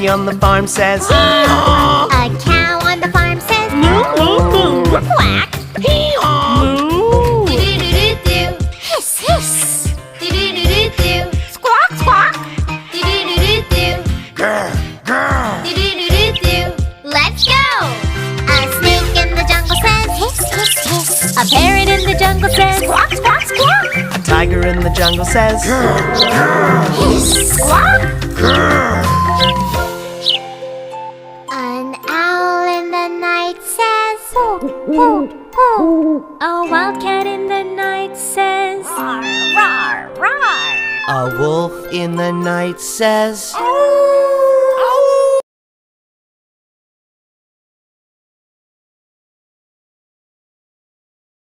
donkey on the farm says, A cow on the farm says, Moo. quack. Moo. Do-do-do-do-do. Hiss, hiss. Do-do-do-do-do. Squawk, squawk. Do-do-do-do-do. grr, grr. Do-do-do-do-do. Let's go! A snake in the jungle says, hiss, hiss, hiss. A parrot in the jungle says, squawk, squawk, squawk. A tiger in the jungle says, grr, grr, Hiss, squawk. grr. An owl in the night says, hoot, hoot, hoot. A wildcat in the night says, roar, roar, roar. A wolf in the night says, Ooh.